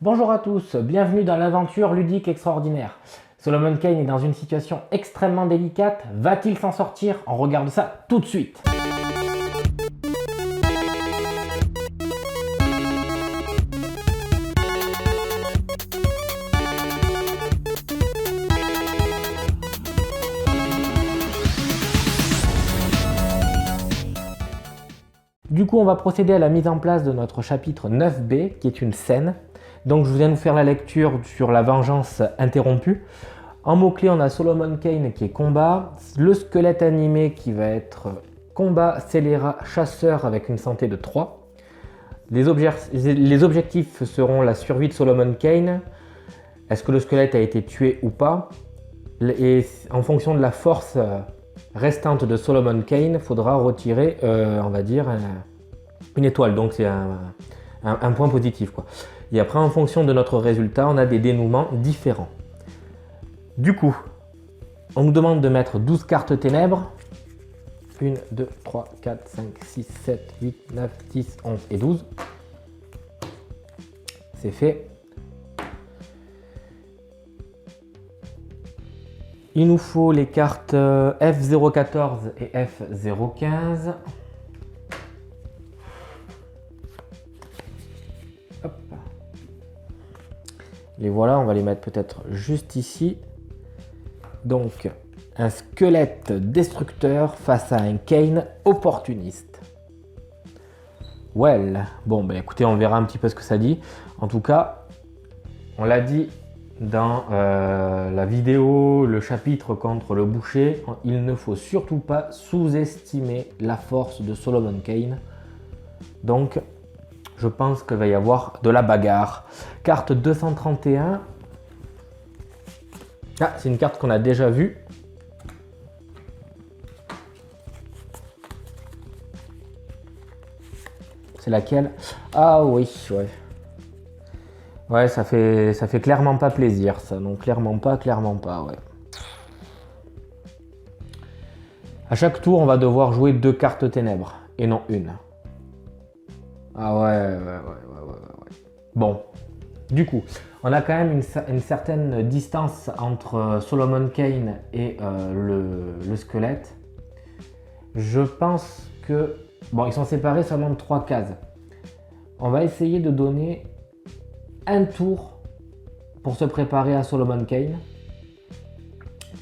Bonjour à tous, bienvenue dans l'aventure ludique extraordinaire. Solomon Kane est dans une situation extrêmement délicate, va-t-il s'en sortir? On regarde ça tout de suite. Du coup, on va procéder à la mise en place de notre chapitre 9b, qui est une scène. Donc, je viens de vous faire la lecture sur la vengeance interrompue. En mots-clés, on a Solomon Kane qui est combat, le squelette animé qui va être combat, scélérat, chasseur avec une santé de 3. Les objectifs seront la survie de Solomon Kane, est-ce que le squelette a été tué ou pas, et en fonction de la force restante de Solomon Kane, il faudra retirer, on va dire, une étoile, donc c'est un point positif, quoi. Et après, en fonction de notre résultat, on a des dénouements différents. Du coup, on nous demande de mettre 12 cartes ténèbres. 1, 2, 3, 4, 5, 6, 7, 8, 9, 10, 11 et 12. C'est fait. Il nous faut les cartes F014 et F015. Hop. Les voilà, on va les mettre peut-être juste ici. Donc, un squelette destructeur face à un Kane opportuniste. Well, bon, ben écoutez, on verra un petit peu ce que ça dit. En tout cas, on l'a dit dans la vidéo, le chapitre contre le boucher, il ne faut surtout pas sous-estimer la force de Solomon Kane. Donc, je pense qu'il va y avoir de la bagarre. Carte 231. Ah, c'est une carte qu'on a déjà vue. C'est laquelle? Ah oui, ouais. Ouais, ça fait clairement pas plaisir, ça. Donc clairement pas, ouais. À chaque tour, on va devoir jouer 2 cartes ténèbres et non une. Ah ouais. Bon, du coup, on a quand même une certaine distance entre Solomon Kane et le squelette. Je pense que... Bon, ils sont séparés seulement de 3 cases. On va essayer de donner un tour pour se préparer à Solomon Kane.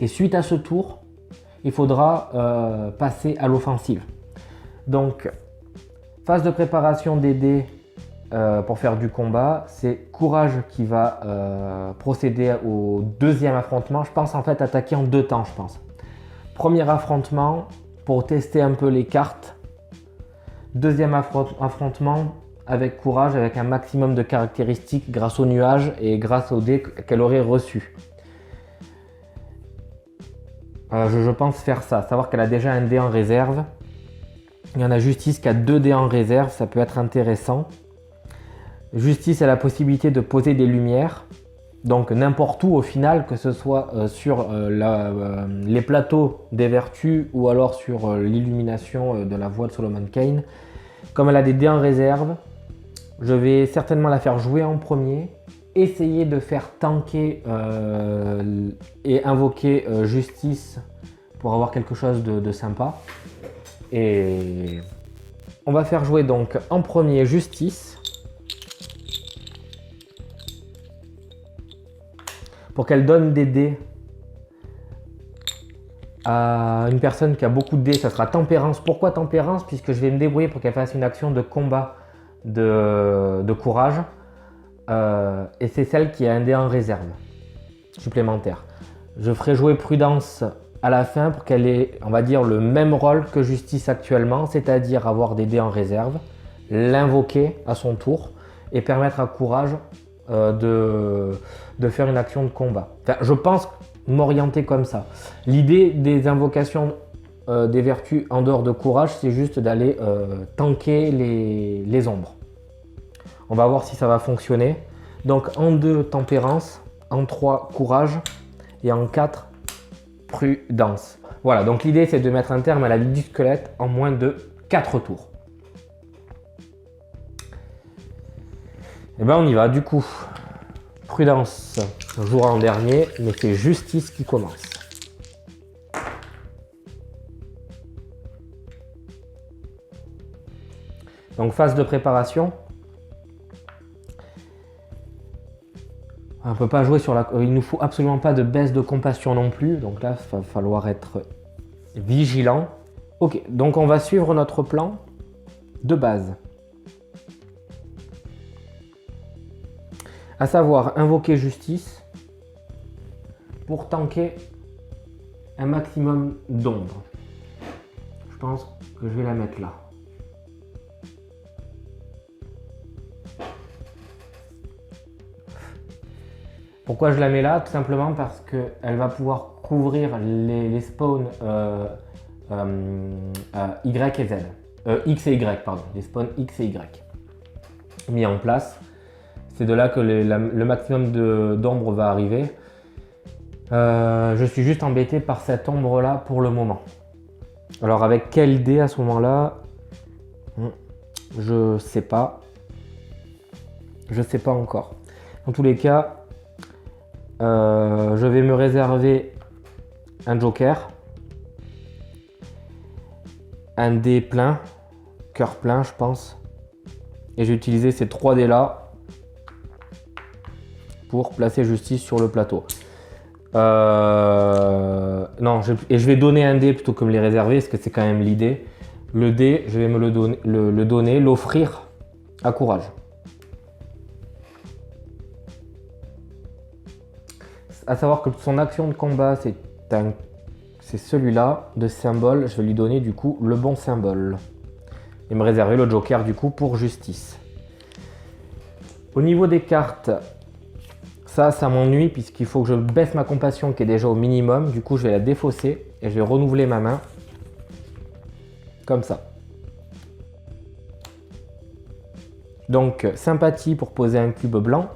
Et suite à ce tour, il faudra passer à l'offensive. Donc, phase de préparation des dés pour faire du combat, c'est Courage qui va procéder au deuxième affrontement. Je pense en fait attaquer en 2 temps, je pense. Premier affrontement pour tester un peu les cartes. Deuxième affrontement avec Courage, avec un maximum de caractéristiques grâce au nuage et grâce aux dés qu'elle aurait reçus. Je pense faire ça, savoir qu'elle a déjà un dé en réserve. Il y en a Justice qui a 2 dés en réserve, ça peut être intéressant. Justice a la possibilité de poser des lumières, donc n'importe où au final, que ce soit sur les plateaux des vertus ou alors sur l'illumination de la voie de Solomon Kane. Comme elle a des dés en réserve, je vais certainement la faire jouer en premier, essayer de faire tanker et invoquer Justice pour avoir quelque chose de sympa. Et on va faire jouer donc en premier Justice pour qu'elle donne des dés à une personne qui a beaucoup de dés. Ça sera Tempérance. Pourquoi Tempérance? Puisque je vais me débrouiller pour qu'elle fasse une action de combat de courage. Et c'est celle qui a un dé en réserve supplémentaire. Je ferai jouer Prudence à la fin pour qu'elle ait, on va dire, le même rôle que Justice actuellement, c'est-à-dire avoir des dés en réserve, l'invoquer à son tour et permettre à Courage de faire une action de combat. Enfin, je pense m'orienter comme ça. L'idée des invocations des vertus en dehors de Courage, c'est juste d'aller tanker les ombres. On va voir si ça va fonctionner. Donc en 2, Tempérance, en 3, Courage et en 4, Prudence. Voilà, donc l'idée c'est de mettre un terme à la vie du squelette en moins de 4 tours. Et ben on y va du coup. Prudence jouera en dernier, mais c'est Justice qui commence. Donc phase de préparation. On ne peut pas jouer sur la... Il nous faut absolument pas de baisse de compassion non plus. Donc là, il va falloir être vigilant. Ok, donc on va suivre notre plan de base. À savoir invoquer Justice pour tanker un maximum d'ombre. Je pense que je vais la mettre là. Pourquoi je la mets là? Tout simplement parce qu'elle va pouvoir couvrir les spawns Y et Z. X et Y, pardon. Les spawns X et Y mis en place. C'est de là que le maximum d'ombre va arriver. Je suis juste embêté par cette ombre là pour le moment. Alors avec quel dé à ce moment là? Je sais pas. Je sais pas encore. Dans tous les cas, je vais me réserver un joker. Un dé plein. Cœur plein je pense. Et j'ai utilisé ces 3 dés là pour placer Justice sur le plateau. Non, et je vais donner un dé plutôt que me les réserver, parce que c'est quand même l'idée. Le dé, je vais me le donner, l'offrir à Courage. À savoir que son action de combat, c'est celui-là de symbole. Je vais lui donner du coup le bon symbole. Et me réserver le joker du coup pour Justice. Au niveau des cartes, ça m'ennuie puisqu'il faut que je baisse ma compassion qui est déjà au minimum. Du coup, je vais la défausser et je vais renouveler ma main. Comme ça. Donc, sympathie pour poser un cube blanc.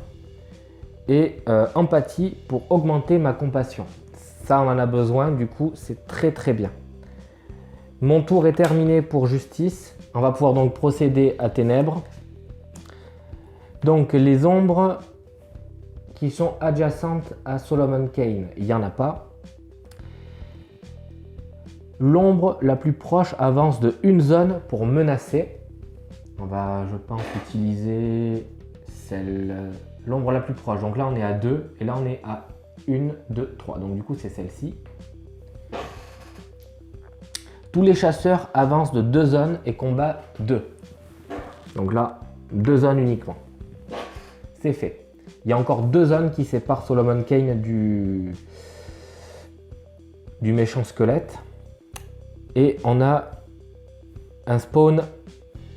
Et empathie pour augmenter ma compassion. Ça, on en a besoin. Du coup, c'est très très bien. Mon tour est terminé pour Justice. On va pouvoir donc procéder à Ténèbres. Donc, les ombres qui sont adjacentes à Solomon Kane, il n'y en a pas. L'ombre la plus proche avance de une zone pour menacer. On va, je pense, utiliser l'ombre la plus proche. Donc là, on est à 2 et là, on est à 1, 2, 3. Donc du coup, c'est celle-ci. Tous les chasseurs avancent de 2 zones et combattent 2. Donc là, 2 zones uniquement. C'est fait. Il y a encore 2 zones qui séparent Solomon Kane du méchant squelette. Et on a un spawn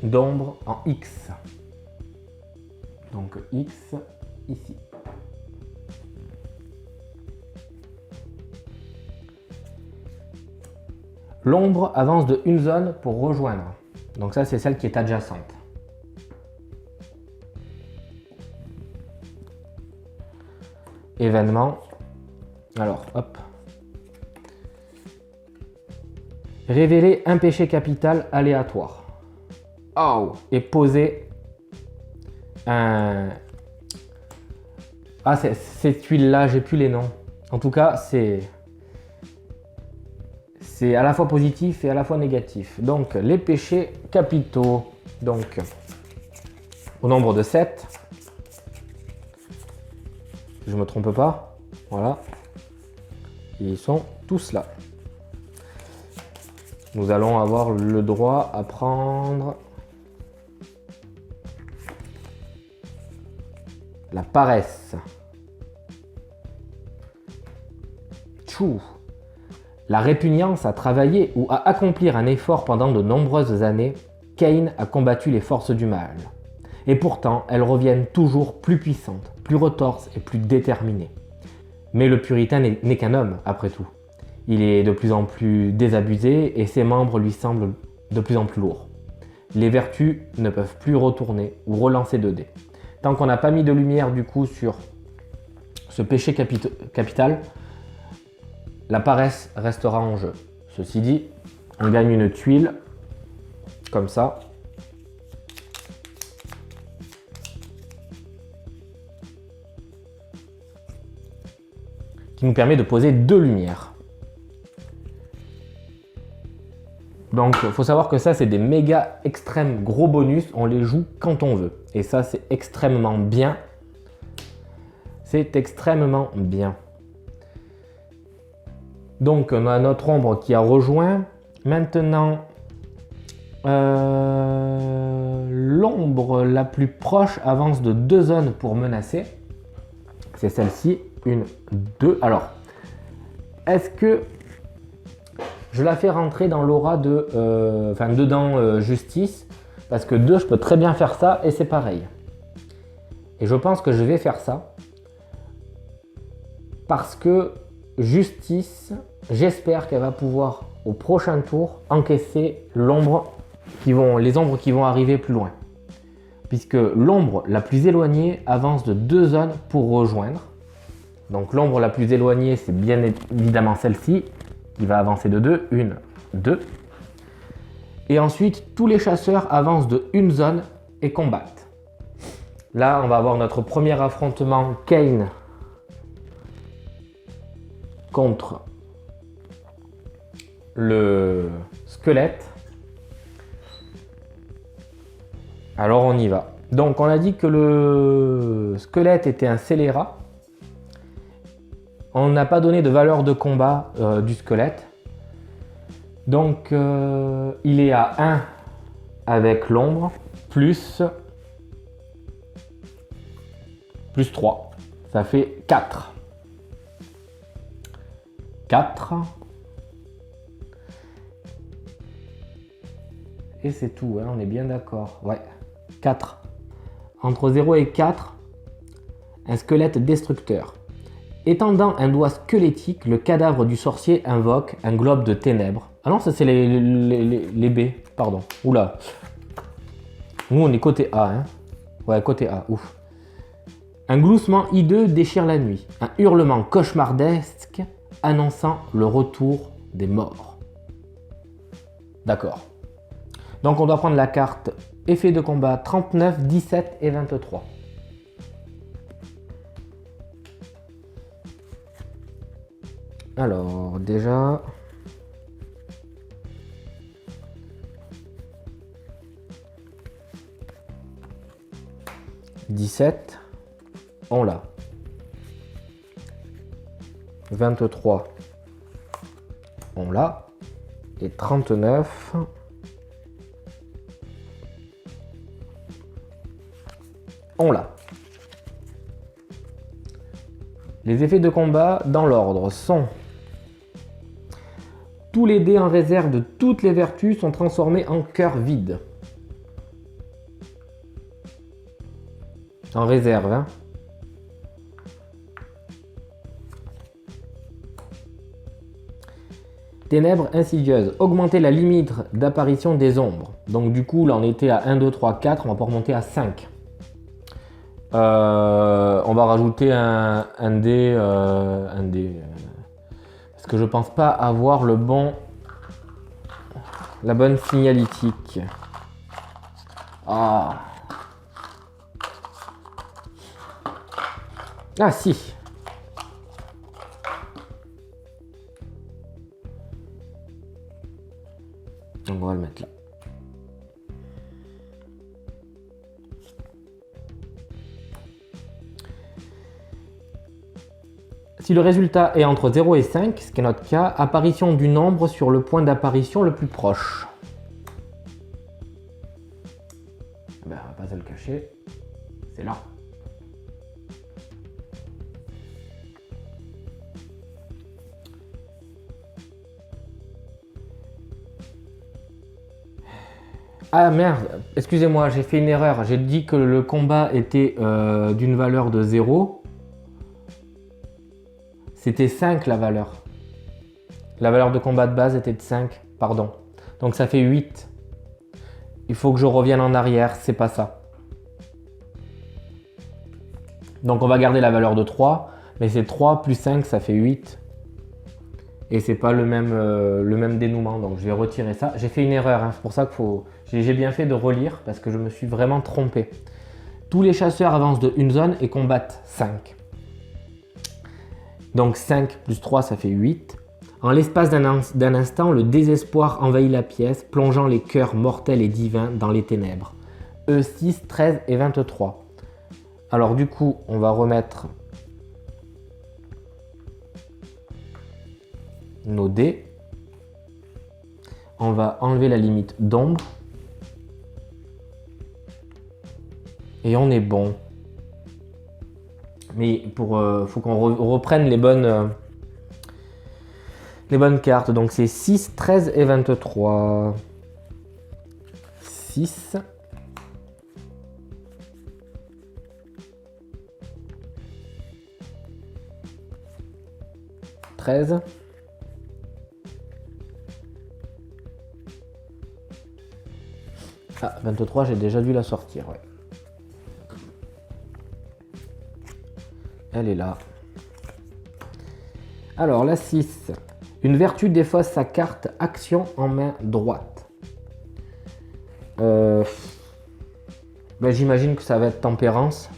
d'ombre en X. Donc X ici. L'ombre avance de une zone pour rejoindre. Donc ça, c'est celle qui est adjacente. Événement. Alors, hop. Révéler un péché capital aléatoire. Oh, et poser un... Ah, cette huile-là, j'ai plus les noms. En tout cas, c'est à la fois positif et à la fois négatif. Donc, les péchés capitaux. Donc, au nombre de 7. Si je ne me trompe pas. Voilà. Ils sont tous là. Nous allons avoir le droit à prendre la paresse. Tchou. La répugnance à travailler ou à accomplir un effort pendant de nombreuses années, Kane a combattu les forces du mal. Et pourtant, elles reviennent toujours plus puissantes, plus retorses et plus déterminées. Mais le puritain n'est qu'un homme, après tout. Il est de plus en plus désabusé et ses membres lui semblent de plus en plus lourds. Les vertus ne peuvent plus retourner ou relancer de dés. Tant qu'on n'a pas mis de lumière du coup sur ce péché capital, la paresse restera en jeu. Ceci dit, on gagne une tuile, comme ça. qui nous permet de poser 2 lumières. Donc il faut savoir que ça c'est des méga extrêmes gros bonus, on les joue quand on veut. Et ça c'est extrêmement bien. C'est extrêmement bien. Donc on a notre ombre qui a rejoint. Maintenant, l'ombre la plus proche avance de 2 zones pour menacer. C'est celle-ci, 1, 2. Alors, est-ce que je la fais rentrer dans l'aura de... dedans justice? Parce que 2, je peux très bien faire ça et c'est pareil. Et je pense que je vais faire ça. Parce que justice, j'espère qu'elle va pouvoir au prochain tour encaisser l'ombre les ombres qui vont arriver plus loin. Puisque l'ombre la plus éloignée avance de 2 zones pour rejoindre. Donc l'ombre la plus éloignée, c'est bien évidemment celle-ci, qui va avancer de 2, 1, 2. Et ensuite, tous les chasseurs avancent de 1 zone et combattent. Là, on va avoir notre premier affrontement Kane contre le squelette. Alors on y va. Donc on a dit que le squelette était un scélérat. On n'a pas donné de valeur de combat du squelette. Donc il est à 1 avec l'ombre, plus 3. Ça fait 4. 4. Et c'est tout, hein, on est bien d'accord. Ouais, 4. Entre 0 et 4, un squelette destructeur. Étendant un doigt squelettique, le cadavre du sorcier invoque un globe de ténèbres. Ah non, ça c'est les B, pardon. Oula. Nous on est côté A, hein. Ouais, côté A, ouf. Un gloussement hideux déchire la nuit. Un hurlement cauchemardesque annonçant le retour des morts. D'accord. Donc on doit prendre la carte effet de combat 39, 17 et 23. Alors déjà... « 17, on l'a. 23, on l'a. Et 39, on l'a. Les effets de combat dans l'ordre sont: tous les dés en réserve de toutes les vertus sont transformés en cœur vide. En réserve, hein. Ténèbres insidieuses. Augmenter la limite d'apparition des ombres. Donc du coup, là on était à 1, 2, 3, 4, on va pas remonter à 5. On va rajouter un dé, parce que je pense pas avoir la bonne signalétique. Ah si. Donc on va le mettre là. Si le résultat est entre 0 et 5, ce qui est notre cas, apparition du nombre sur le point d'apparition le plus proche. Ben, on va pas se le cacher, c'est là. Ah merde, excusez-moi, j'ai fait une erreur. J'ai dit que le combat était d'une valeur de 0. C'était 5 la valeur. La valeur de combat de base était de 5, pardon. Donc ça fait 8. Il faut que je revienne en arrière, c'est pas ça. Donc on va garder la valeur de 3, mais c'est 3 plus 5, ça fait 8. Et c'est pas le même dénouement, donc je vais retirer ça. J'ai fait une erreur, hein. C'est pour ça que j'ai bien fait de relire, parce que je me suis vraiment trompé. Tous les chasseurs avancent de une zone et combattent 5. Donc 5 plus 3, ça fait 8. En l'espace d'un instant, le désespoir envahit la pièce, plongeant les cœurs mortels et divins dans les ténèbres. E6, 13 et 23. Alors du coup, on va remettre nos dés. On va enlever la limite d'ombre. Et on est bon. Mais faut qu'on reprenne les bonnes cartes. Donc c'est 6, 13 et 23. 6. 13. Ah, 23, j'ai déjà dû la sortir, ouais. Elle est là. Alors, la 6. Une vertu défausse sa carte action en main droite. Ben, j'imagine que ça va être tempérance.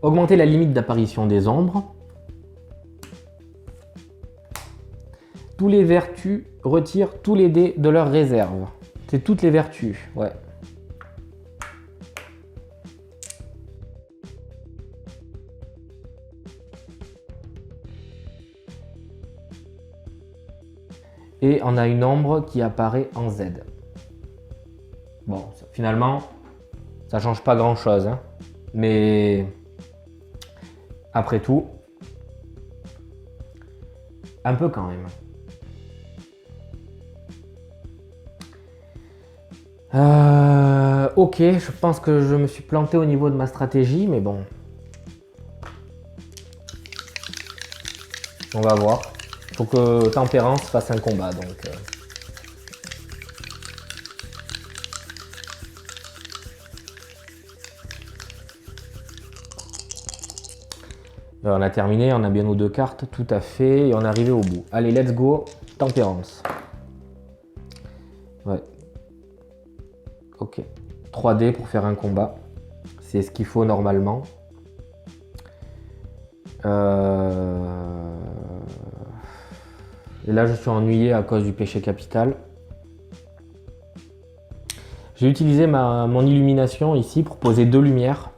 Augmenter la limite d'apparition des ombres. Tous les vertus retirent tous les dés de leur réserve. C'est toutes les vertus, ouais. Et on a une ombre qui apparaît en Z. Bon, finalement, ça change pas grand chose, hein. Mais après tout, un peu quand même. Ok, je pense que je me suis planté au niveau de ma stratégie, mais bon. On va voir. Il faut que Tempérance fasse un combat, donc. On a terminé, on a bien nos 2 cartes, tout à fait, et on est arrivé au bout. Allez, let's go, Tempérance. Ouais. Ok. 3D pour faire un combat. C'est ce qu'il faut normalement. Et là, je suis ennuyé à cause du péché capital. J'ai utilisé mon illumination ici pour poser 2 lumières.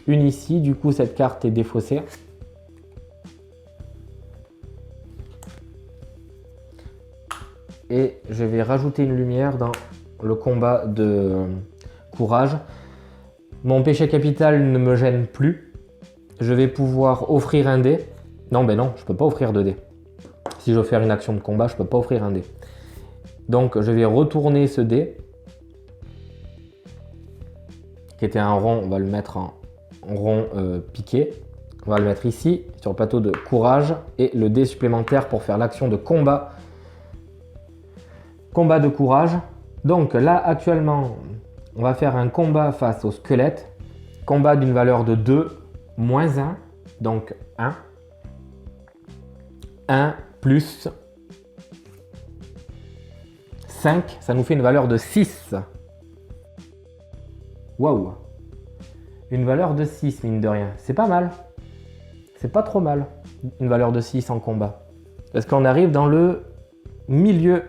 Une ici, du coup, cette carte est défaussée. Et je vais rajouter une lumière dans le combat de courage. Mon péché capital ne me gêne plus. Je vais pouvoir offrir un dé. Non, ben non, je peux pas offrir 2 dés. Si je veux faire une action de combat, je peux pas offrir un dé. Donc, je vais retourner ce dé. Qui était un rond, on va le mettre en rond piqué. On va le mettre ici, sur le plateau de courage. Et le dé supplémentaire pour faire l'action de combat. Combat de courage. Donc là, actuellement, on va faire un combat face au squelette. Combat d'une valeur de 2, moins 1. Donc 1. 1 plus 5. Ça nous fait une valeur de 6. Waouh! Une valeur de 6, mine de rien. C'est pas mal. C'est pas trop mal, une valeur de 6 en combat. Parce qu'on arrive dans le milieu.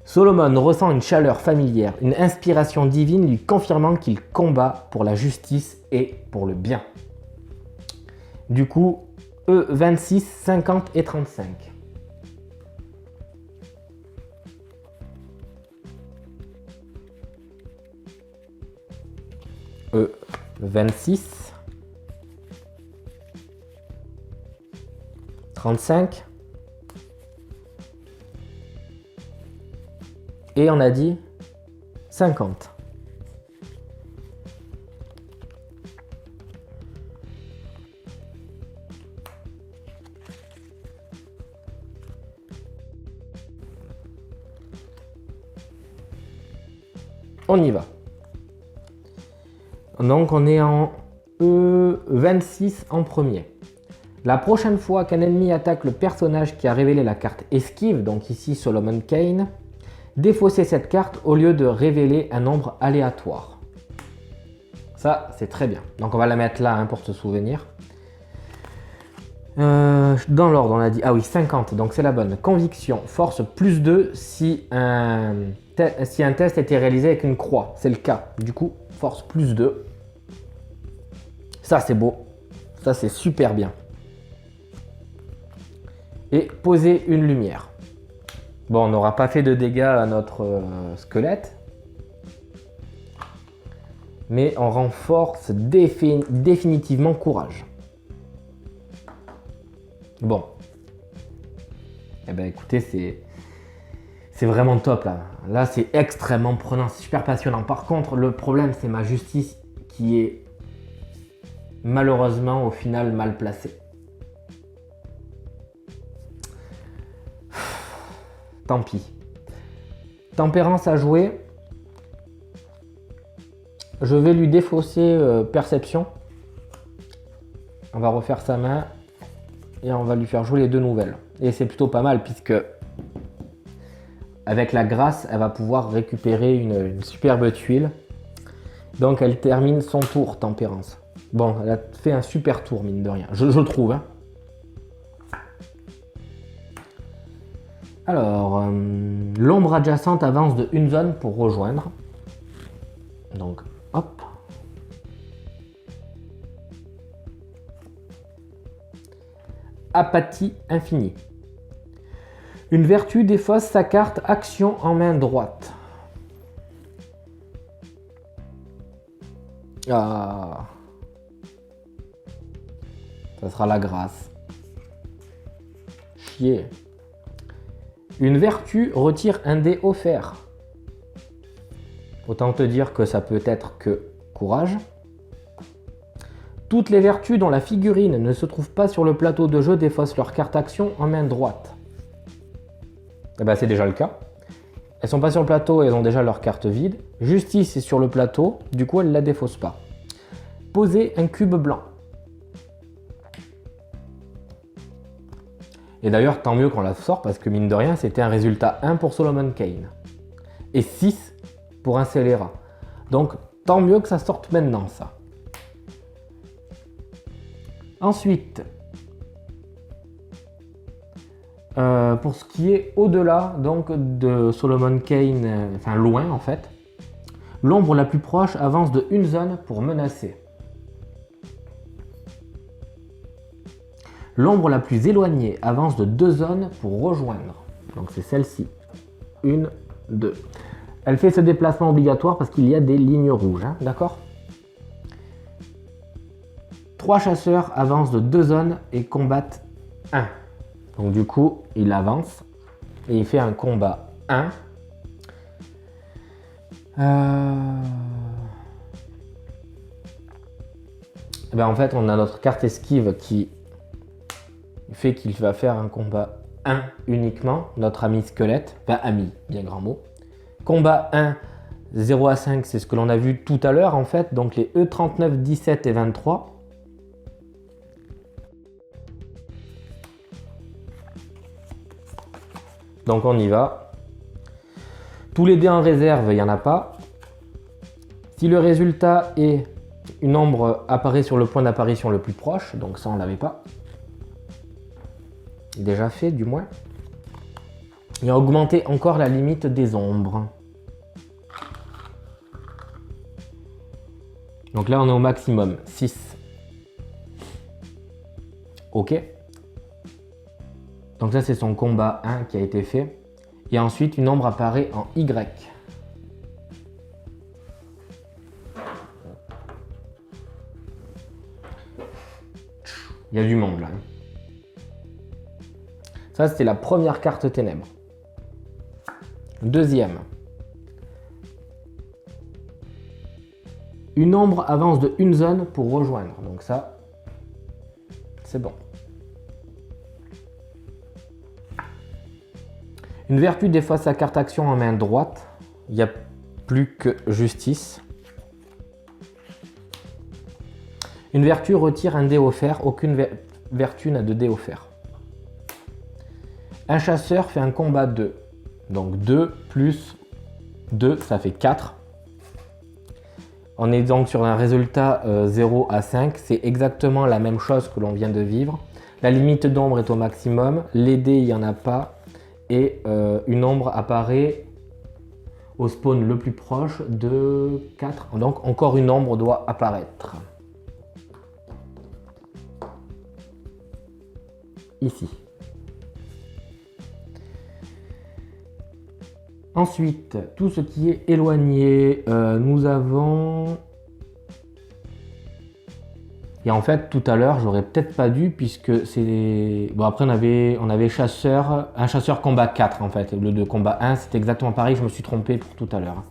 Solomon ressent une chaleur familière, une inspiration divine lui confirmant qu'il combat pour la justice et pour le bien. Du coup, E26, 50 et 35. E26. 35. Et on a dit 50. On y va. Donc on est en E26 en premier. La prochaine fois qu'un ennemi attaque le personnage qui a révélé la carte esquive, donc ici Solomon Kane, Défausser cette carte au lieu de révéler un nombre aléatoire. Ça, c'est très bien. Donc on va la mettre là hein, pour se souvenir. Dans l'ordre, on a dit, ah oui, 50, donc c'est la bonne. Conviction, force plus 2 si un test était réalisé avec une croix. C'est le cas. Du coup, force plus 2. Ça, c'est beau. Ça, c'est super bien. Et poser une lumière. Bon, on n'aura pas fait de dégâts à notre squelette. Mais on renforce définitivement courage. Bon. Eh ben écoutez, c'est vraiment top là. Là, c'est extrêmement prenant, c'est super passionnant. Par contre, le problème, c'est ma justice qui est malheureusement au final mal placée. Tant pis. Tempérance à jouer. Je vais lui défausser perception. On va refaire sa main. Et on va lui faire jouer les deux nouvelles. Et c'est plutôt pas mal puisque avec la grâce, elle va pouvoir récupérer une superbe tuile. Donc elle termine son tour, Tempérance. Bon, elle a fait un super tour, mine de rien. Je trouve. Hein. Alors, l'ombre adjacente avance de une zone pour rejoindre. Donc, hop. Apathie infinie. Une vertu défausse sa carte action en main droite. Ah. Ça sera la grâce. Chier. Une vertu retire un dé offert. Autant te dire que ça peut être que courage. Toutes les vertus dont la figurine ne se trouve pas sur le plateau de jeu défaussent leur carte action en main droite. Eh ben, c'est déjà le cas. Elles sont pas sur le plateau, elles ont déjà leur carte vide. Justice est sur le plateau, du coup elle ne la défausse pas. Poser un cube blanc. Et d'ailleurs, tant mieux qu'on la sort parce que mine de rien, c'était un résultat 1 pour Solomon Kane. Et 6 pour un scélérat. Donc tant mieux que ça sorte maintenant ça. Ensuite, pour ce qui est au-delà donc de Solomon Kane, enfin loin en fait, l'ombre la plus proche avance de une zone pour menacer. L'ombre la plus éloignée avance de 2 zones pour rejoindre. Donc c'est celle-ci. 1, 2. Elle fait ce déplacement obligatoire parce qu'il y a des lignes rouges, hein, d'accord ? 3 chasseurs avancent de 2 zones et combattent 1. Donc du coup, il avance et il fait un combat 1. Ben en fait, on a notre carte esquive qui fait qu'il va faire un combat 1 uniquement, notre ami squelette, enfin ami, bien grand mot. Combat 1, 0 à 5, c'est ce que l'on a vu tout à l'heure en fait, donc les E39, 17 et 23. Donc on y va. Tous les dés en réserve, il n'y en a pas. Si le résultat est une ombre apparaît sur le point d'apparition le plus proche, donc ça on l'avait pas. Déjà fait du moins. Et augmenter encore la limite des ombres. Donc là on est au maximum, 6. Ok. Donc ça c'est son combat 1 qui a été fait. Et ensuite une ombre apparaît en Y. Il y a du monde là. Ça c'était la première carte ténèbres. Deuxième. Une ombre avance de une zone pour rejoindre. Donc ça, c'est bon. Une vertu défausse sa carte action en main droite. Il n'y a plus que justice. Une vertu retire un dé offert. Aucune vertu n'a de dé offert. Un chasseur fait un combat 2. Donc 2 plus 2, ça fait 4. On est donc sur un résultat 0 à 5. C'est exactement la même chose que l'on vient de vivre. La limite d'ombre est au maximum. Les dés, il n'y en a pas. Et une ombre apparaît au spawn le plus proche de 4. Donc encore une ombre doit apparaître. Ici. Ensuite, tout ce qui est éloigné, nous avons... Et en fait, tout à l'heure, j'aurais peut-être pas dû, puisque c'est... Bon, après, on avait chasseur, un chasseur combat 4, en fait. Le de combat 1, c'est exactement pareil, je me suis trompé pour tout à l'heure.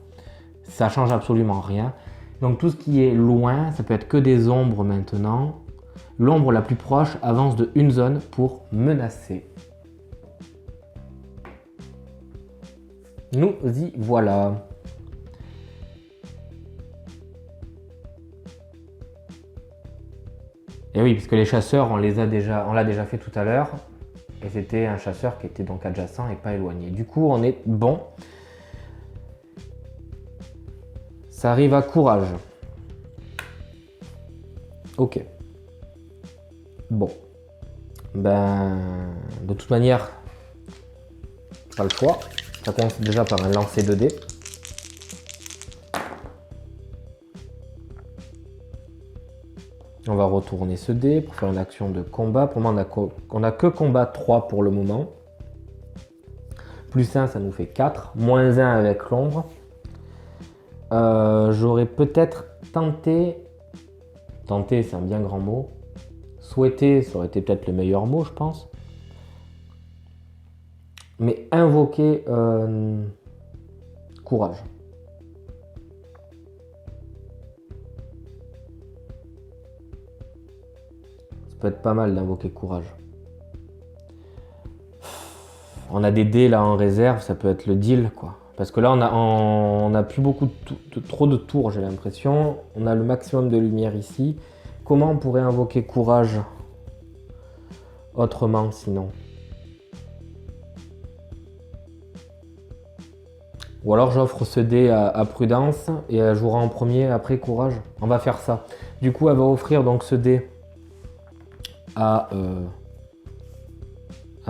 Ça change absolument rien. Donc, tout ce qui est loin, ça peut être que des ombres maintenant. L'ombre la plus proche avance de une zone pour menacer. Nous y voilà. Et oui, puisque les chasseurs, on l'a déjà fait tout à l'heure. Et c'était un chasseur qui était donc adjacent et pas éloigné. Du coup, on est bon. Ça arrive à courage. Ok. Bon. Ben, de toute manière, pas le choix. Ça commence déjà par un lancer de dés. On va retourner ce dé pour faire une action de combat. Pour moi, on a que combat 3 pour le moment. Plus 1, ça nous fait 4. Moins 1 avec l'ombre. J'aurais peut-être tenté... Tenter, c'est un bien grand mot. Souhaiter, ça aurait été peut-être le meilleur mot, je pense. Mais invoquer courage. Ça peut être pas mal d'invoquer courage. On a des dés là en réserve, ça peut être le deal quoi. Parce que là on a plus beaucoup trop de tours, j'ai l'impression. On a le maximum de lumière ici. Comment on pourrait invoquer courage autrement sinon? Ou alors j'offre ce dé à Prudence et elle jouera en premier après courage. On va faire ça. Du coup elle va offrir donc ce dé à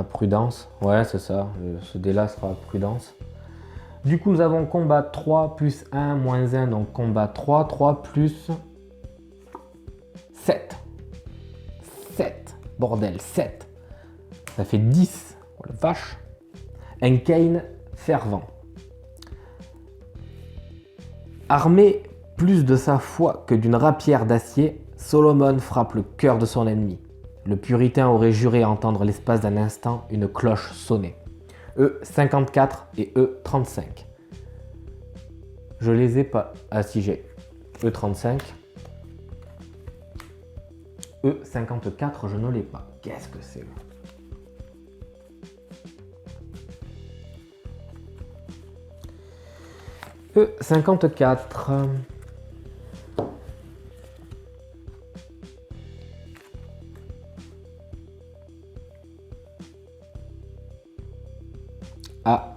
Prudence. Ouais c'est ça, ce dé là sera à Prudence. Du coup nous avons combat 3 plus 1 moins 1, donc combat 3, 3 plus 7. 7, bordel, 7. Ça fait 10, oh la vache. Un Cain fervent. Armé plus de sa foi que d'une rapière d'acier, Solomon frappe le cœur de son ennemi. Le puritain aurait juré entendre l'espace d'un instant une cloche sonner. E54 et E35. Je les ai pas. Ah si j'ai E35. E54, je ne l'ai pas. Qu'est-ce que c'est? E54. Ah.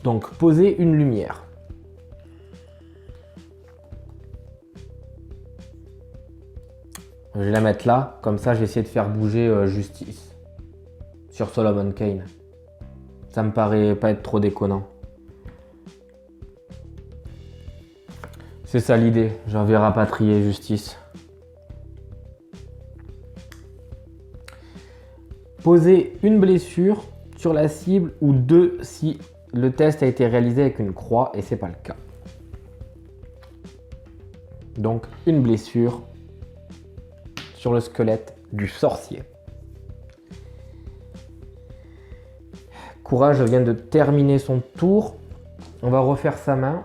Donc, poser une lumière. Je vais la mettre là. Comme ça, je vais essayer de faire bouger Justice. Sur Solomon Kane. Ça me paraît pas être trop déconnant. C'est ça l'idée. J'en vais rapatrier Justice. Poser une blessure sur la cible ou deux si le test a été réalisé avec une croix et c'est pas le cas. Donc une blessure sur le squelette du sorcier. Courage vient de terminer son tour. On va refaire sa main.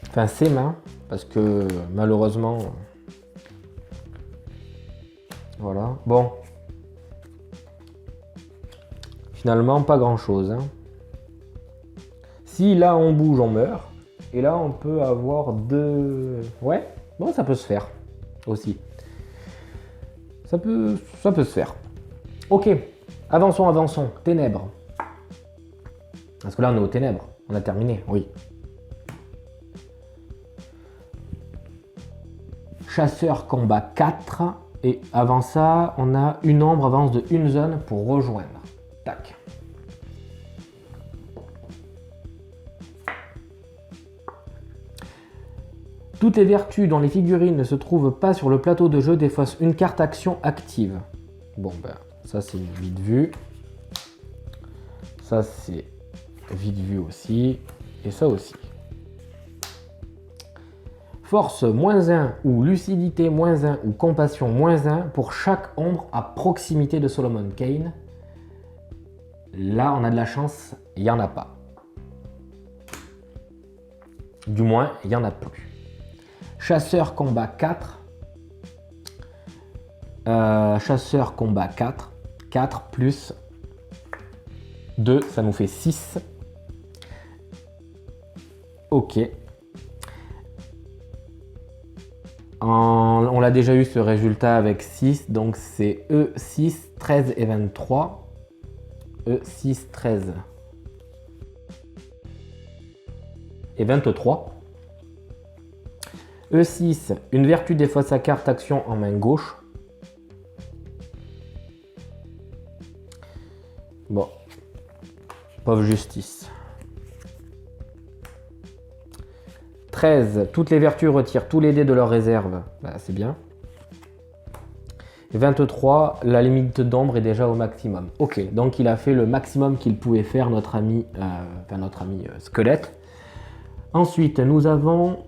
Enfin ses mains. Parce que malheureusement... Voilà. Bon. Finalement, pas grand chose. Hein. Si là on bouge, on meurt. Et là on peut avoir deux... Ouais, bon ça peut se faire aussi. Ça peut se faire. Ok. Avançons, avançons. Ténèbres. Parce que là, on est aux ténèbres. On a terminé, oui. Chasseur combat 4. Et avant ça, on a une ombre avance de une zone pour rejoindre. Tac. Toutes les vertus dont les figurines ne se trouvent pas sur le plateau de jeu défaussent une carte action active. Bon, ben, ça c'est vite vu. Ça c'est vite vu aussi. Et ça aussi. Force -1 ou lucidité -1 ou compassion -1 pour chaque ombre à proximité de Solomon Kane. Là, on a de la chance, il n'y en a pas. Du moins, il n'y en a plus. Chasseur combat 4. Chasseur combat 4. 4 plus 2, ça nous fait 6. Ok. On l'a déjà eu ce résultat avec 6, donc c'est E6, 13 et 23. E6, 13 et 23. E6, une vertu défausse sa carte action en main gauche. Bon, pauvre justice. 13, toutes les vertus retirent tous les dés de leur réserve. Bah, c'est bien. Et 23, la limite d'ombre est déjà au maximum. Ok, donc il a fait le maximum qu'il pouvait faire, notre ami squelette. Ensuite, nous avons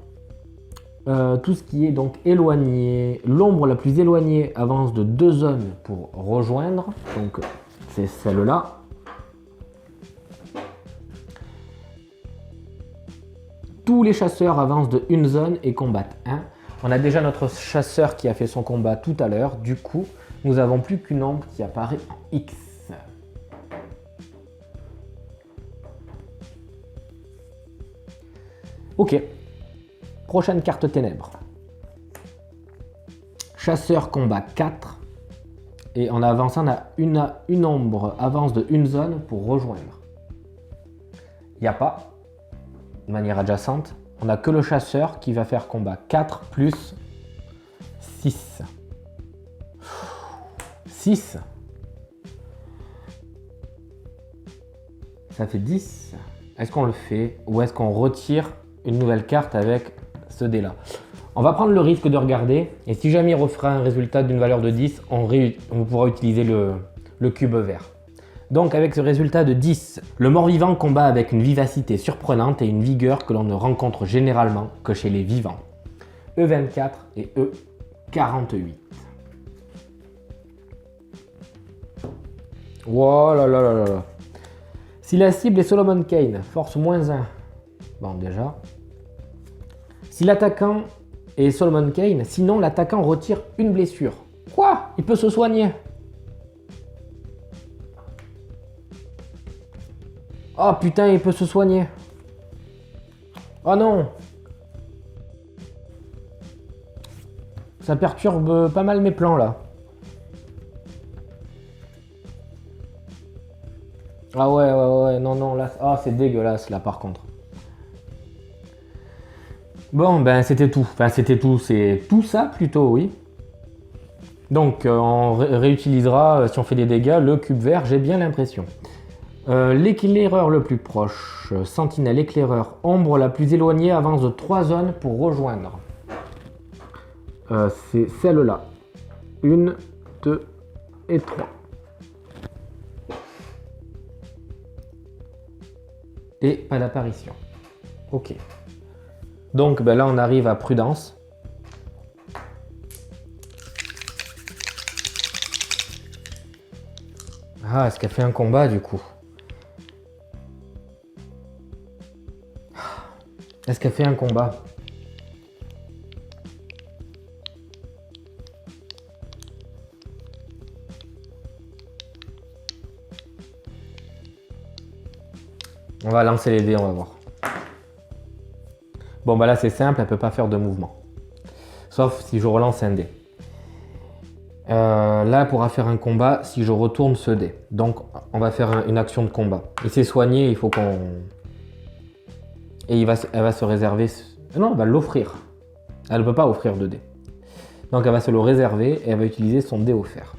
tout ce qui est donc éloigné. L'ombre la plus éloignée avance de 2 zones pour rejoindre. Donc c'est celle-là. Tous les chasseurs avancent de une zone et combattent 1. On a déjà notre chasseur qui a fait son combat tout à l'heure. Du coup, nous n'avons plus qu'une ombre qui apparaît en X. Ok. Prochaine carte ténèbres. Chasseur combat 4. Et en avançant, on a une ombre avance de une zone pour rejoindre. Il n'y a pas. De manière adjacente, on n'a que le chasseur qui va faire combat 4 plus 6. 6. Ça fait 10. Est-ce qu'on le fait ou est-ce qu'on retire une nouvelle carte avec ce dé-là? On va prendre le risque de regarder et si jamais il refera un résultat d'une valeur de 10, on pourra utiliser le cube vert. Donc avec ce résultat de 10, le mort-vivant combat avec une vivacité surprenante et une vigueur que l'on ne rencontre généralement que chez les vivants. E24 et E48. Oh là là là là. Si la cible est Solomon Kane, force -1. Bon déjà. Si l'attaquant est Solomon Kane, sinon l'attaquant retire une blessure. Quoi? Il peut se soigner. Oh putain, il peut se soigner. Oh non. Ça perturbe pas mal mes plans là. Ah ouais, non, là, ah, c'est dégueulasse là par contre. Bon, ben c'était tout. Enfin, c'était tout, c'est tout ça plutôt, oui. Donc, on réutilisera, si on fait des dégâts, le cube vert, j'ai bien l'impression. L'éclaireur le plus proche, sentinelle éclaireur, ombre la plus éloignée avance de 3 zones pour rejoindre. C'est celle-là. 1, 2 et 3. Et pas d'apparition. Ok. Donc ben là on arrive à prudence. Ah, est-ce qu'elle fait un combat du coup? Est-ce qu'elle fait un combat? On va lancer les dés, on va voir. Bon bah là c'est simple, elle peut pas faire de mouvement. Sauf si je relance un dé. Là, elle pourra faire un combat si je retourne ce dé. Donc, on va faire une action de combat. Il s'est soigné, il faut qu'on... Et elle va se réserver... Non, elle va l'offrir. Elle ne peut pas offrir de dé. Donc, elle va se le réserver et elle va utiliser son dé offert.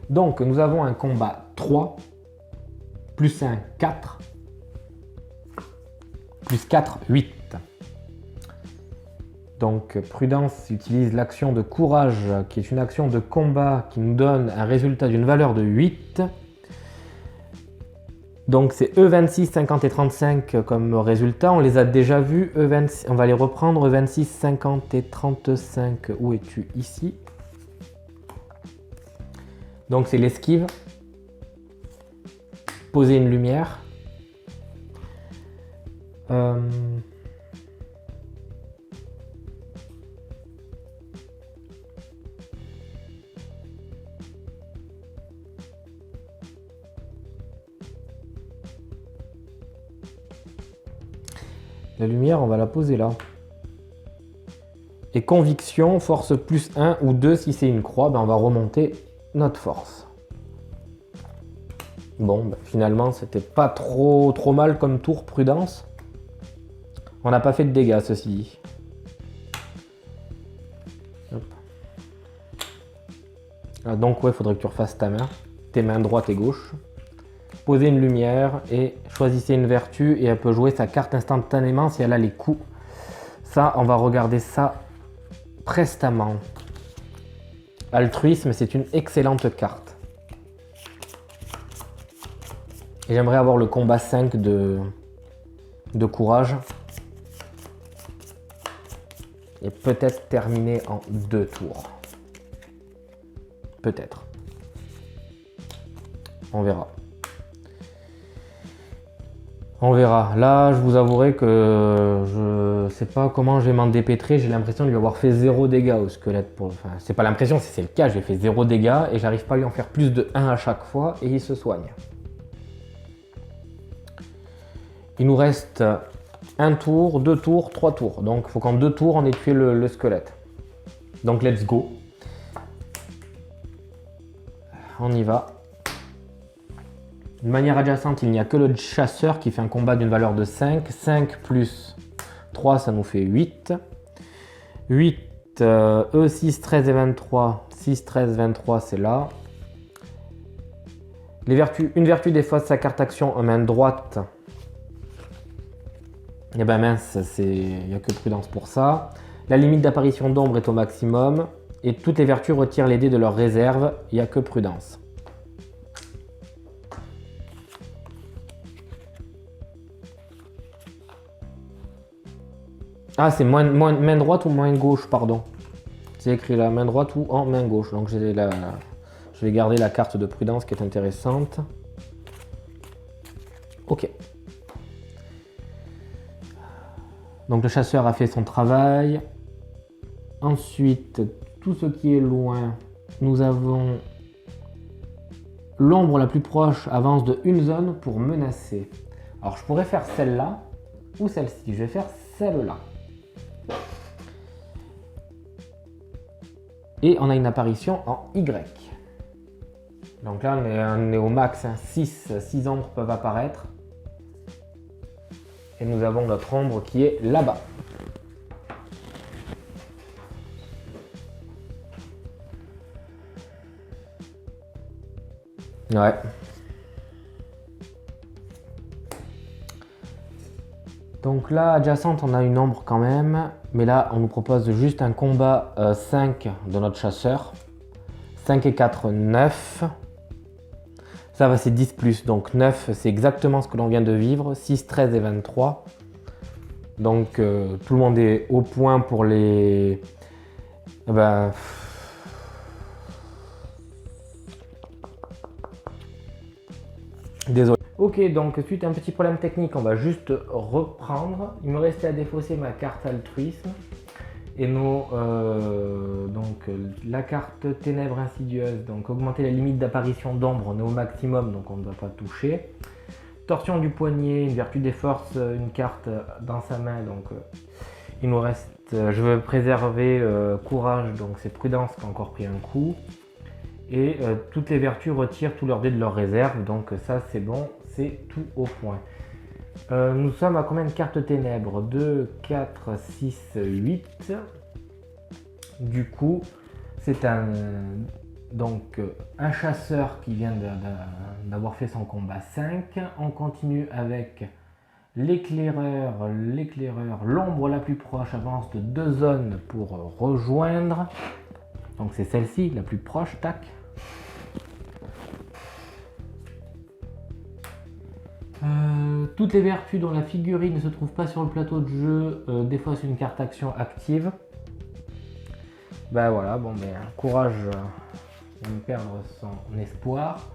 Donc, nous avons un combat 3, plus 1, 4, plus 4, 8. Donc, Prudence utilise l'action de courage, qui est une action de combat qui nous donne un résultat d'une valeur de 8. Donc, c'est E26, 50 et 35 comme résultat. On les a déjà vus. E26, on va les reprendre. E26, 50 et 35. Où es-tu? Ici. Donc, c'est l'esquive. Poser une lumière. La lumière, on va la poser là. Et conviction, force plus 1 ou 2 si c'est une croix, ben on va remonter notre force. Bon, ben finalement, c'était pas trop mal comme tour, Prudence. On n'a pas fait de dégâts, ceci dit. Hop. Ah, donc, ouais, il faudrait que tu refasses ta main. Tes mains droite et gauche. Posez une lumière et choisissez une vertu et elle peut jouer sa carte instantanément si elle a les coups. Ça, on va regarder ça prestamment. Altruisme, c'est une excellente carte. Et j'aimerais avoir le combat 5 de courage. Et peut-être terminer en 2 tours. Peut-être. On verra. On verra. Là, je vous avouerai que je sais pas comment je vais m'en dépêtrer. J'ai l'impression de lui avoir fait 0 dégâts au squelette. Enfin, c'est pas l'impression, c'est le cas. J'ai fait 0 dégâts et j'arrive pas à lui en faire plus de 1 à chaque fois et il se soigne. Il nous reste 1 tour, 2 tours, 3 tours. Donc, il faut qu'en 2 tours, on ait tué le squelette. Donc, let's go. On y va. De manière adjacente, il n'y a que le chasseur qui fait un combat d'une valeur de 5. 5 plus 3, ça nous fait 8. 8, E6, 13 et 23. 6, 13, 23, c'est là. Les vertus, une vertu défausse sa carte action en main droite. Et ben mince, il n'y a que Prudence pour ça. La limite d'apparition d'ombre est au maximum. Et toutes les vertus retirent les dés de leur réserve. Il n'y a que Prudence. Ah, c'est main droite ou main gauche, pardon. C'est écrit là, main droite ou en main gauche. Donc je vais garder la carte de Prudence qui est intéressante. Ok. Donc le chasseur a fait son travail. Ensuite, tout ce qui est loin, nous avons l'ombre la plus proche avance de une zone pour menacer. Alors je pourrais faire celle-là ou celle-ci. Je vais faire celle-là. Et on a une apparition en Y. Donc là, on est au max. 6 ombres peuvent apparaître. Et nous avons notre ombre qui est là-bas. Ouais. Donc là, adjacente, on a une ombre quand même. Mais là, on nous propose juste un combat 5 de notre chasseur. 5 et 4, 9. Ça va, c'est 10 plus. Donc 9, c'est exactement ce que l'on vient de vivre. 6, 13 et 23. Donc tout le monde est au point pour les... Ben... Désolé. Ok, donc suite à un petit problème technique, on va juste reprendre. Il me restait à défausser ma carte altruisme. Et donc la carte ténèbres insidieuses, donc augmenter la limite d'apparition d'ombre, on est au maximum, donc on ne va pas toucher. Torsion du poignet, une vertu des forces, une carte dans sa main, donc Il nous reste, je veux préserver courage, donc c'est prudence qui a encore pris un coup. Et toutes les vertus retirent tous leurs dés de leur réserve, donc ça c'est bon, c'est tout au point. Nous sommes à combien de cartes ténèbres? 2, 4, 6, 8. Du coup, c'est donc un chasseur qui vient d'avoir fait son combat 5. On continue avec l'éclaireur, l'ombre la plus proche avance de 2 zones pour rejoindre. Donc c'est celle-ci, la plus proche, tac. Toutes les vertus dont la figurine ne se trouve pas sur le plateau de jeu, des fois c'est une carte action active. Ben voilà, bon ben courage vient de perdre son espoir.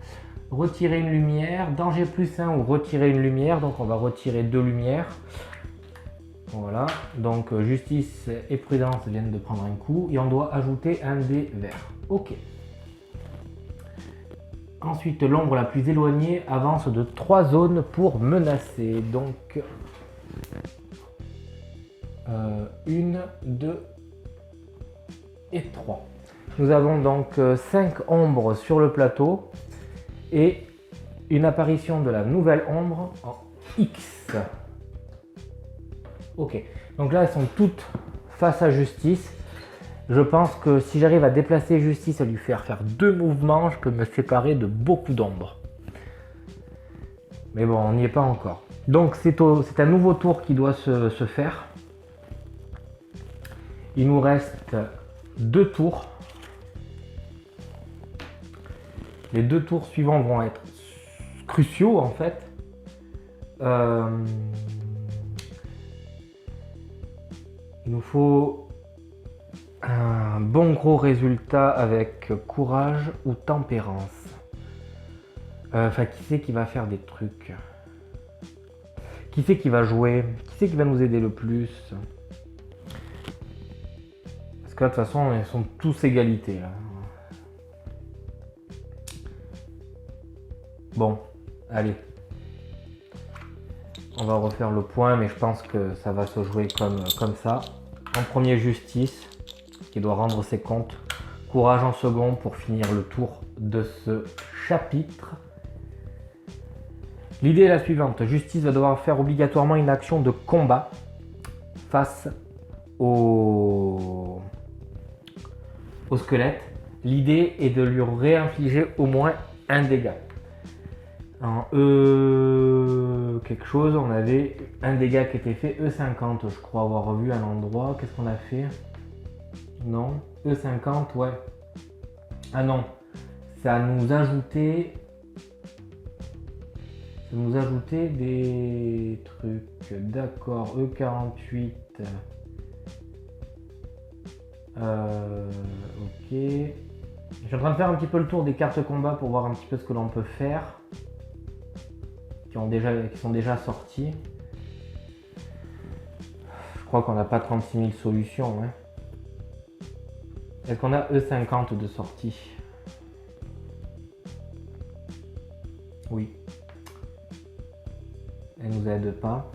Retirer une lumière, danger +1 ou retirer une lumière, donc on va retirer 2 lumières. Voilà, donc justice et prudence viennent de prendre un coup et on doit ajouter un dé vert. Ok. Ensuite, l'ombre la plus éloignée avance de 3 zones pour menacer. Donc, 1, 2 et 3. Nous avons donc 5 ombres sur le plateau et une apparition de la nouvelle ombre en X. Ok, donc là elles sont toutes face à Justice. Je pense que si j'arrive à déplacer Justice, à lui faire 2 mouvements, je peux me séparer de beaucoup d'ombres. Mais bon, on n'y est pas encore. Donc c'est un nouveau tour qui doit se faire. Il nous reste 2 tours. Les 2 tours suivants vont être cruciaux en fait. Il nous faut un bon gros résultat avec courage ou tempérance. Enfin, qui c'est qui va faire des trucs? Qui c'est qui va jouer? Qui c'est qui va nous aider le plus? Parce que là, de toute façon, ils sont tous égalités. Là. Bon, allez. On va refaire le point, mais je pense que ça va se jouer comme ça. En premier, Justice, qui doit rendre ses comptes. Courage en second pour finir le tour de ce chapitre. L'idée est la suivante. Justice va devoir faire obligatoirement une action de combat face au squelette. L'idée est de lui réinfliger au moins un dégât. En quelque chose, on avait un dégât qui était fait, E50, je crois avoir vu à l'endroit. Qu'est-ce qu'on a fait? Non, E50, ouais. Ah non, ça nous ajoutait des trucs. D'accord, E48. Ok. Je suis en train de faire un petit peu le tour des cartes combat pour voir un petit peu ce que l'on peut faire. Qui sont déjà sortis. Je crois qu'on n'a pas 36 000 solutions. Hein. Est-ce qu'on a E50 de sortie? Oui. Elle nous aide pas.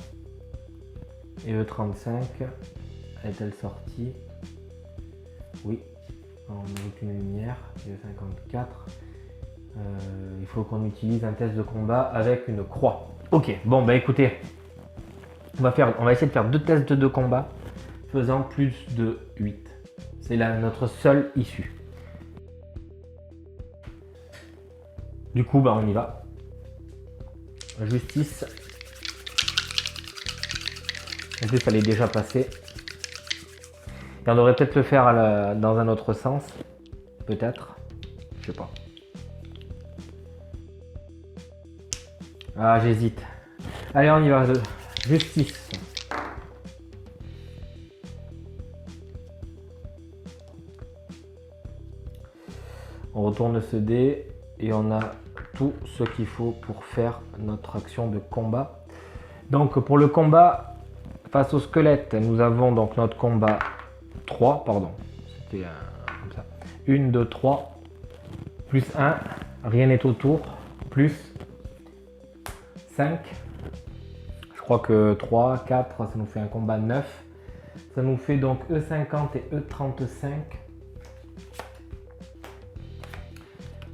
Et E35, est-elle sortie? Oui. On a une lumière. Et E54. Il faut qu'on utilise un test de combat avec une croix. Ok, bon bah écoutez, on va essayer de faire 2 tests de combat faisant plus de 8. C'est là notre seule issue. Du coup, bah on y va. Justice. En plus, ça l'est déjà passé. Et on devrait peut-être le faire dans un autre sens. Peut-être. Je sais pas. Ah, j'hésite. Allez, on y va. Justice. On retourne ce dé et on a tout ce qu'il faut pour faire notre action de combat. Donc pour le combat face au squelette, nous avons donc notre combat 3, pardon. C'était comme ça. 1, 2, 3. Plus 1. Rien n'est autour. Plus 5. Je crois que 3, 4, ça nous fait un combat 9. Ça nous fait donc E50 et E35.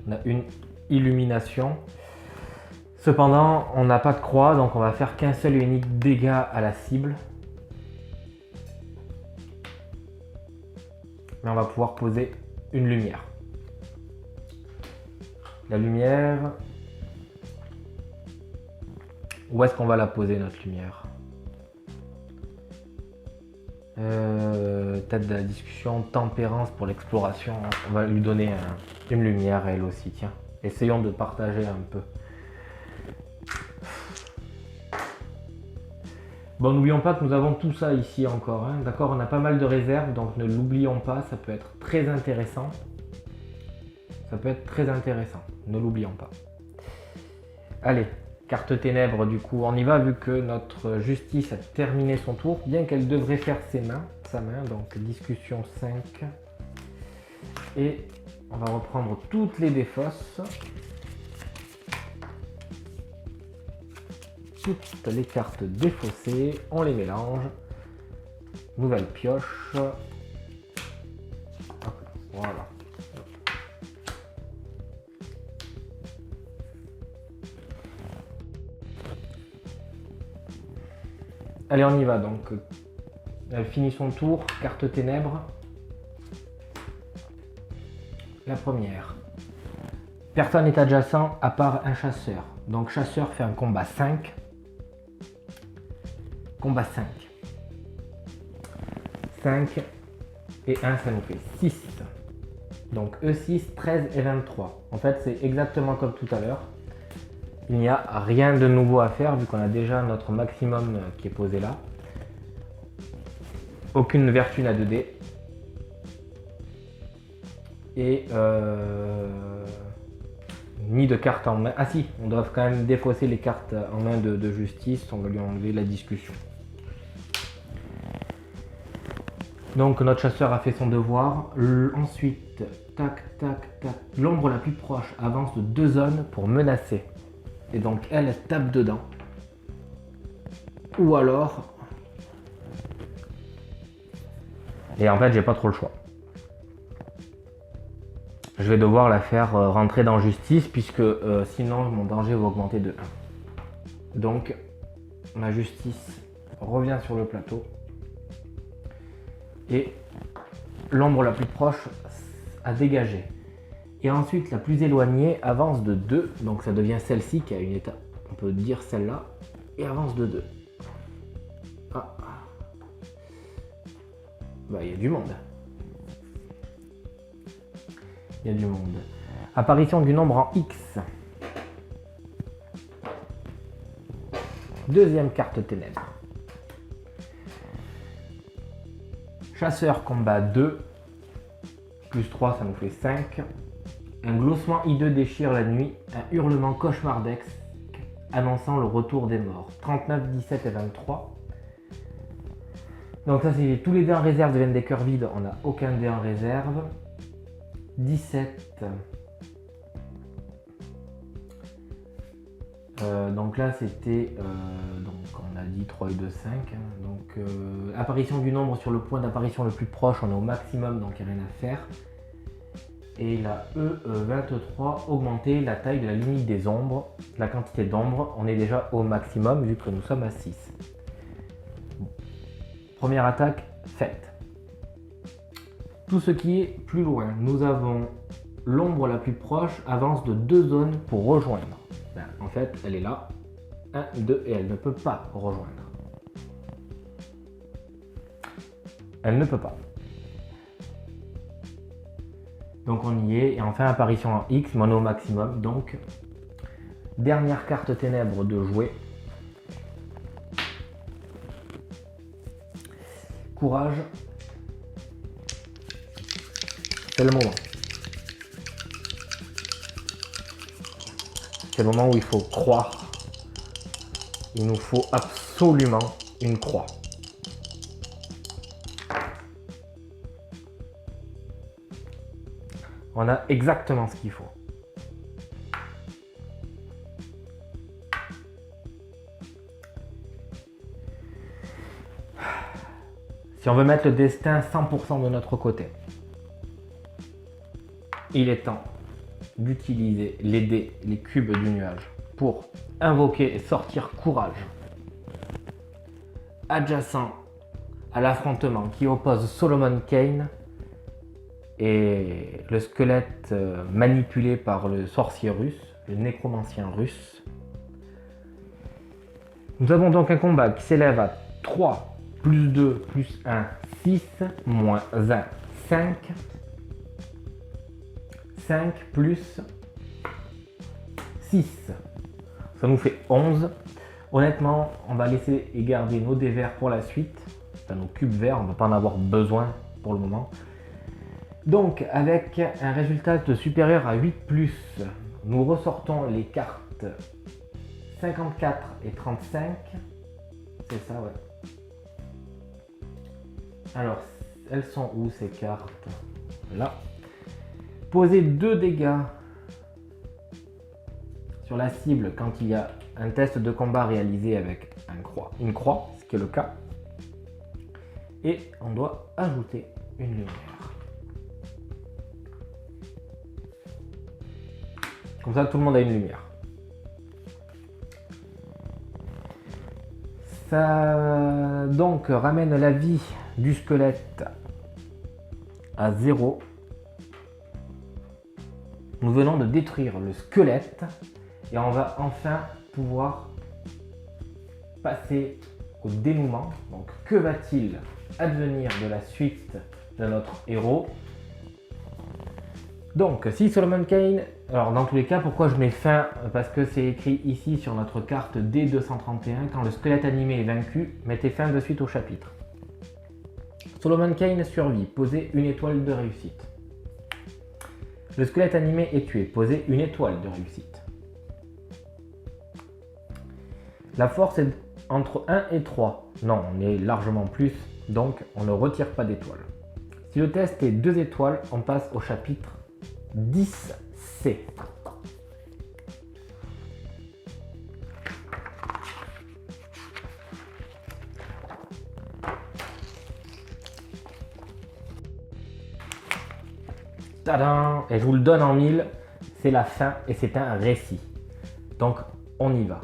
On a une illumination. Cependant, on n'a pas de croix, donc on va faire qu'un seul et unique dégât à la cible. Mais on va pouvoir poser une lumière. La lumière... Où est-ce qu'on va la poser, notre lumière? Tête de la discussion, tempérance pour l'exploration. On va lui donner une lumière, elle aussi, tiens. Essayons de partager un peu. Bon, n'oublions pas que nous avons tout ça ici encore, hein. D'accord, on a pas mal de réserves, donc ne l'oublions pas, ça peut être très intéressant. Ça peut être très intéressant, ne l'oublions pas. Allez, carte ténèbres, du coup, on y va vu que notre justice a terminé son tour, bien qu'elle devrait faire sa main, donc discussion 5. Et on va reprendre toutes les défausses. Toutes les cartes défaussées, on les mélange. Nouvelle pioche. Hop, voilà. Allez, on y va donc. Elle finit son tour, carte ténèbres. La première. Personne n'est adjacent à part un chasseur. Donc chasseur fait un combat 5. Combat 5. 5 et 1, ça nous fait 6. Donc E6, 13 et 23. En fait, c'est exactement comme tout à l'heure. Il n'y a rien de nouveau à faire vu qu'on a déjà notre maximum qui est posé là. Aucune vertu n'a 2D. Et ni de cartes en main. Ah si, on doit quand même défausser les cartes en main de justice. On va lui enlever la discussion. Donc notre chasseur a fait son devoir. Ensuite, tac, tac, tac. L'ombre la plus proche avance de 2 zones pour menacer. Et donc elle tape dedans. Ou alors... Et en fait, j'ai pas trop le choix. Je vais devoir la faire rentrer dans justice puisque sinon mon danger va augmenter de 1. Donc ma justice revient sur le plateau. Et l'ombre la plus proche a dégagé. Et ensuite la plus éloignée avance de 2. Donc ça devient celle-ci qui a une étape. On peut dire celle-là. Et avance de 2. Ah. Bah il y a du monde. Il y a du monde. Apparition du nombre en X. Deuxième carte ténèbres. Chasseur combat 2. Plus 3, ça nous fait 5. Un gloussement hideux déchire la nuit. Un hurlement cauchemardesque annonçant le retour des morts. 39, 17 et 23. Donc ça c'est tous les dés en réserve deviennent des cœurs vides. On n'a aucun dé en réserve. 17. Donc là c'était, donc on a dit 3 et 2, 5. Hein. Donc apparition du nombre sur le point d'apparition le plus proche, on est au maximum donc il n'y a rien à faire. Et la E23, augmenter la taille de la limite des ombres, la quantité d'ombres, on est déjà au maximum vu que nous sommes à 6. Bon. Première attaque faite. Tout ce qui est plus loin, nous avons l'ombre la plus proche avance de 2 zones pour rejoindre. Ben, en fait, elle est là, 1, 2 et elle ne peut pas rejoindre. Elle ne peut pas. Donc on y est, et enfin apparition en X, mono maximum, donc dernière carte ténèbres de jouer. Courage. C'est le moment. C'est le moment où il faut croire. Il nous faut absolument une croix. On a exactement ce qu'il faut. Si Si on veut mettre le destin 100% de notre côté, il est temps d'utiliser les dés, les cubes du nuage pour invoquer et sortir courage. Adjacent à l'affrontement qui oppose Solomon Kane et le squelette manipulé par le sorcier russe, le nécromancien russe. Nous avons donc un combat qui s'élève à 3 plus 2 plus 1, 6, moins 1, 5. 5 plus 6. Ça nous fait 11. Honnêtement, on va laisser et garder nos dés verts pour la suite. Enfin, nos cubes verts, on ne va pas en avoir besoin pour le moment. Donc, avec un résultat supérieur à 8+, nous ressortons les cartes 54 et 35. C'est ça, ouais. Alors, elles sont où ces cartes? Là. Posez 2 dégâts sur la cible quand il y a un test de combat réalisé avec une croix, ce qui est le cas. Et on doit ajouter une lumière. Comme ça, tout le monde a une lumière. Ça donc ramène la vie du squelette à 0. Nous venons de détruire le squelette et on va enfin pouvoir passer au dénouement. Donc que va-t-il advenir de la suite de notre héros? Donc si Solomon Kane, alors dans tous les cas pourquoi je mets fin? Parce que c'est écrit ici sur notre carte D231, quand le squelette animé est vaincu, mettez fin de suite au chapitre. Solomon Kane survit, posez une étoile de réussite. Le squelette animé est tué, posez une étoile de réussite. La force est entre 1 et 3. Non, on est largement plus, donc on ne retire pas d'étoile. Si le test est 2 étoiles, on passe au chapitre 10C. Tadam! Et je vous le donne en 1000, c'est la fin et c'est un récit. Donc on y va.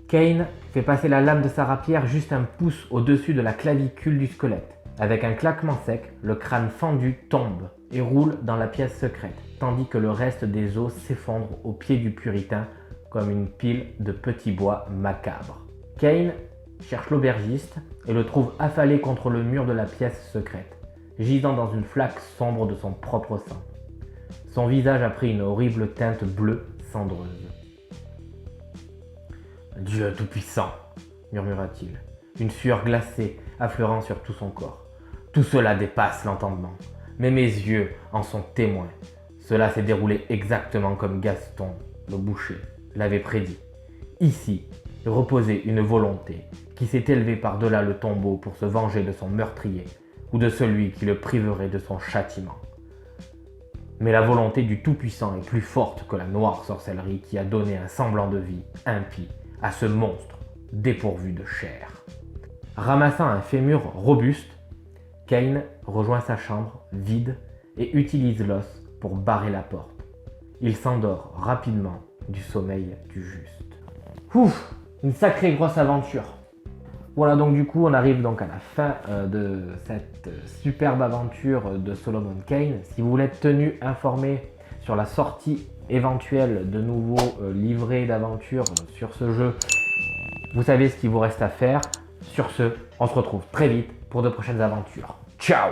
Kane fait passer la lame de sa rapière juste un pouce au-dessus de la clavicule du squelette. Avec un claquement sec, le crâne fendu tombe et roule dans la pièce secrète, tandis que le reste des os s'effondre au pied du puritain comme une pile de petits bois macabres. Kane cherche l'aubergiste et le trouve affalé contre le mur de la pièce secrète, gisant dans une flaque sombre de son propre sang. Son visage a pris une horrible teinte bleue cendreuse. « Dieu tout-puissant !» murmura-t-il, une sueur glacée affleurant sur tout son corps. « Tout cela dépasse l'entendement, mais mes yeux en sont témoins. Cela s'est déroulé exactement comme Gaston, le boucher, l'avait prédit. Ici reposait une volonté qui s'est élevée par-delà le tombeau pour se venger de son meurtrier ou de celui qui le priverait de son châtiment. Mais la volonté du Tout-Puissant est plus forte que la noire sorcellerie qui a donné un semblant de vie impie à ce monstre dépourvu de chair. » Ramassant un fémur robuste, Kane rejoint sa chambre vide et utilise l'os pour barrer la porte. Il s'endort rapidement du sommeil du juste. Ouf, une sacrée grosse aventure. Voilà, donc du coup on arrive donc à la fin de cette superbe aventure de Solomon Kane. Si vous voulez être tenu informé sur la sortie éventuelle de nouveaux livrets d'aventure sur ce jeu, vous savez ce qu'il vous reste à faire. Sur ce, on se retrouve très vite pour de prochaines aventures. Ciao!